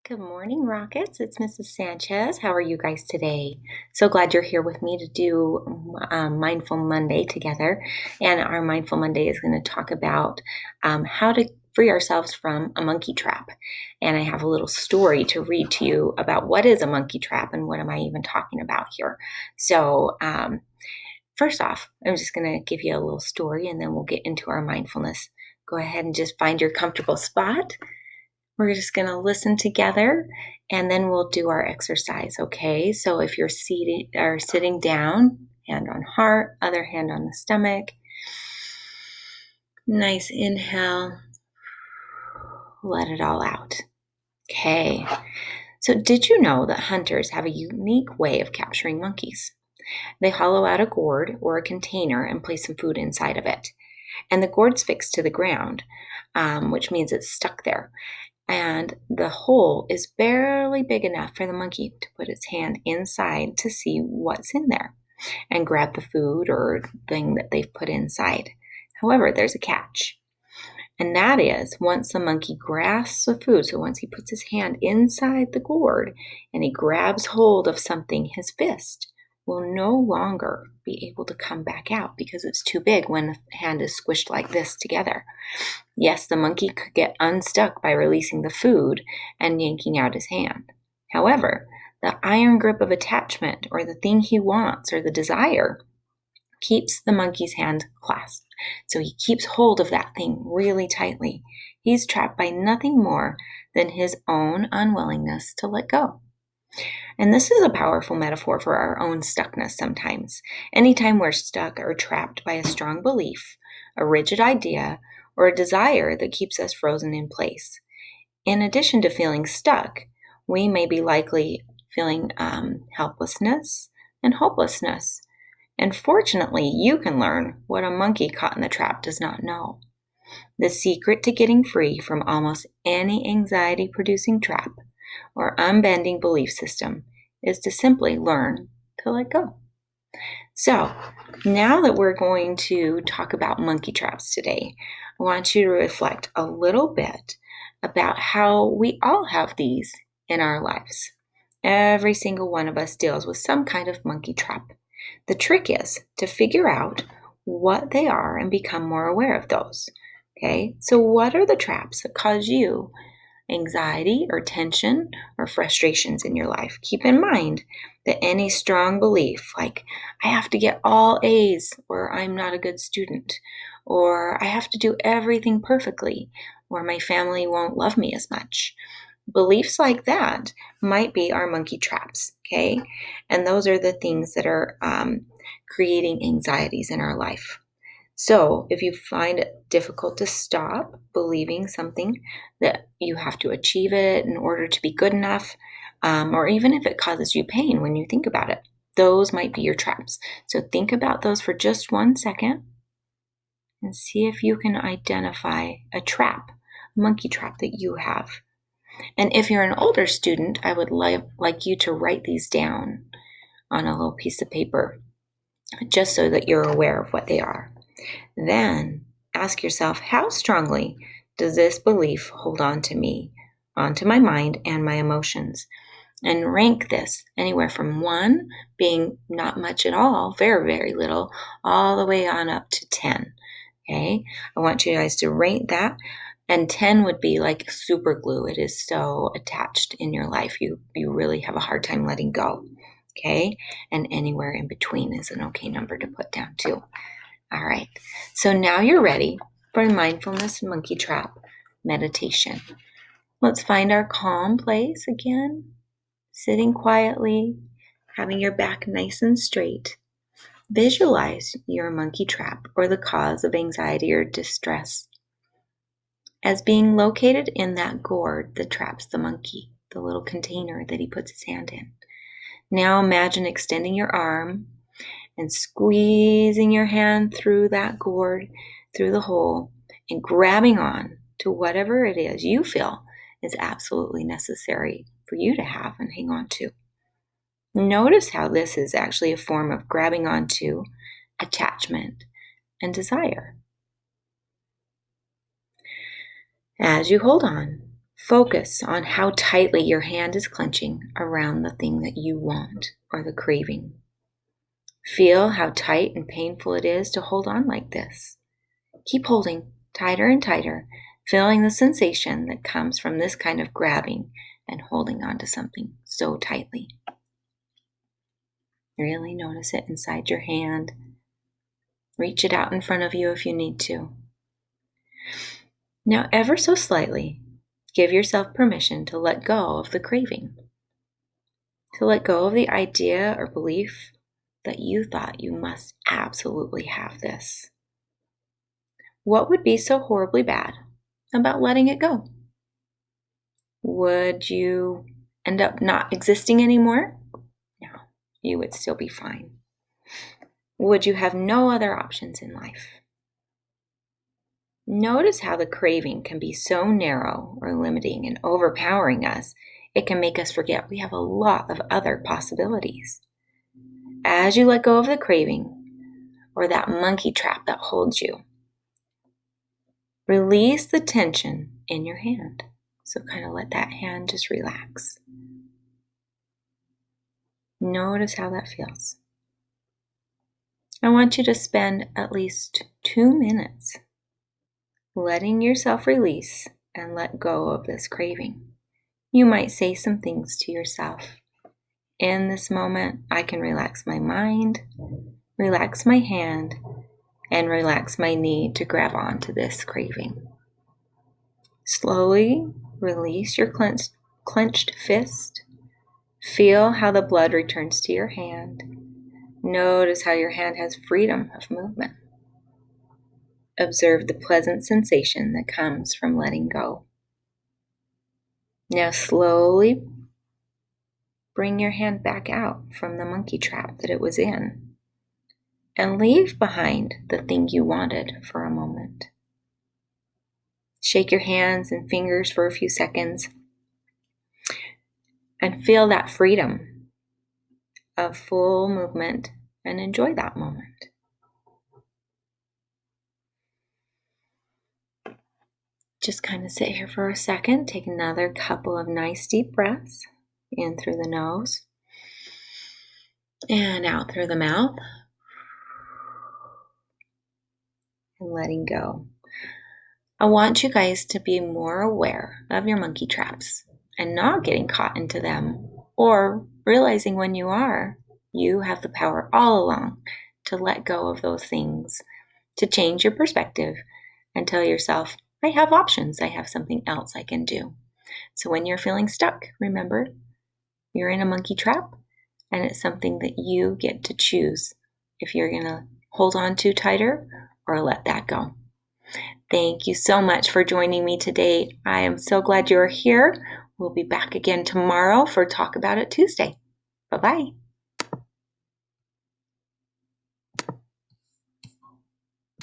Good morning, Rockets. It's Mrs. Sanchez. How are you guys today? So glad you're here with me to do Mindful Monday together. And our Mindful Monday is going to talk about how to free ourselves from a monkey trap. And I have a little story to read to you about what is a monkey trap and what am I even talking about here. So, first off, I'm just going to give you a little story and then we'll get into our mindfulness. Go ahead and just find your comfortable spot. We're just going to listen together and then we'll do our exercise, okay? So if you're seated or sitting down, hand on heart, other hand on the stomach. Nice inhale. Let it all out. Okay. So did you know that hunters have a unique way of capturing monkeys? They hollow out a gourd or a container and place some food inside of it. And the gourd's fixed to the ground, which means it's stuck there. And the hole is barely big enough for the monkey to put its hand inside to see what's in there and grab the food or thing that they've put inside. However, there's a catch. And that is once the monkey grasps the food, so once he puts his hand inside the gourd and he grabs hold of something, his fist will no longer be able to come back out because it's too big when the hand is squished like this together. Yes, the monkey could get unstuck by releasing the food and yanking out his hand. However, the iron grip of attachment or the thing he wants or the desire keeps the monkey's hand clasped. So he keeps hold of that thing really tightly. He's trapped by nothing more than his own unwillingness to let go. And this is a powerful metaphor for our own stuckness sometimes. Anytime we're stuck or trapped by a strong belief, a rigid idea, or a desire that keeps us frozen in place. In addition to feeling stuck, we may be likely feeling helplessness and hopelessness. And fortunately, you can learn what a monkey caught in the trap does not know. The secret to getting free from almost any anxiety-producing trap or unbending belief system is to simply learn to let go. So, now that we're going to talk about monkey traps today, I want you to reflect a little bit about how we all have these in our lives. Every single one of us deals with some kind of monkey trap. The trick is to figure out what they are and become more aware of those. Okay, so what are the traps that cause you anxiety or tension or frustrations in your life? Keep in mind that any strong belief like I have to get all A's or I'm not a good student or I have to do everything perfectly or my family won't love me as much. Beliefs like that might be our monkey traps, okay? And those are the things that are creating anxieties in our life. So if you find it difficult to stop believing something that you have to achieve it in order to be good enough, or even if it causes you pain when you think about it, those might be your traps. So think about those for just 1 second and see if you can identify a trap, a monkey trap that you have. And if you're an older student, I would like you to write these down on a little piece of paper, just so that you're aware of what they are. Then ask yourself, how strongly does this belief hold on to me, onto my mind and my emotions? And rank this anywhere from 1 being not much at all, very, very little, all the way on up to 10. Okay, I want you guys to rate that. And 10 would be like super glue. It is so attached in your life. You really have a hard time letting go. Okay, and anywhere in between is an okay number to put down too. All right, so now you're ready for mindfulness monkey trap meditation. Let's find our calm place again, sitting quietly, having your back nice and straight. Visualize your monkey trap or the cause of anxiety or distress as being located in that gourd that traps the monkey, the little container that he puts his hand in. Now imagine extending your arm and squeezing your hand through that gourd, through the hole, and grabbing on to whatever it is you feel is absolutely necessary for you to have and hang on to. Notice how this is actually a form of grabbing onto attachment and desire. As you hold on, Focus on how tightly your hand is clenching around the thing that you want or the craving. Feel how tight and painful it is to hold on like this. Keep holding tighter and tighter, feeling the sensation that comes from this kind of grabbing and holding on to something so tightly. Really notice it inside your hand. Reach it out in front of you if you need to. Now, ever so slightly, give yourself permission to let go of the craving, to let go of the idea or belief that you thought you must absolutely have this. What would be so horribly bad about letting it go? Would you end up not existing anymore? No, you would still be fine. Would you have no other options in life? Notice how the craving can be so narrow or limiting and overpowering us, it can make us forget we have a lot of other possibilities. As you let go of the craving or that monkey trap that holds you, release the tension in your hand. So kind of let that hand just relax. Notice how that feels. I want you to spend at least 2 minutes letting yourself release and let go of this craving. You might say some things to yourself. In this moment, I can relax my mind, relax my hand, and relax my need to grab onto this craving. Slowly release your clenched fist. Feel how the blood returns to your hand. Notice how your hand has freedom of movement. Observe the pleasant sensation that comes from letting go. Now slowly bring your hand back out from the monkey trap that it was in and leave behind the thing you wanted for a moment. Shake your hands and fingers for a few seconds and feel that freedom of full movement and enjoy that moment. Just kind of sit here for a second. Take another couple of nice deep breaths in through the nose and out through the mouth and letting go. I want you guys to be more aware of your monkey traps and not getting caught into them, or realizing when you are, you have the power all along to let go of those things, to change your perspective and tell yourself, I have options. I have something else I can do. So when you're feeling stuck, remember, you're in a monkey trap and it's something that you get to choose if you're going to hold on to tighter or let that go. Thank you so much for joining me today. I am so glad you're here. We'll be back again tomorrow for Talk About It Tuesday. Bye-bye.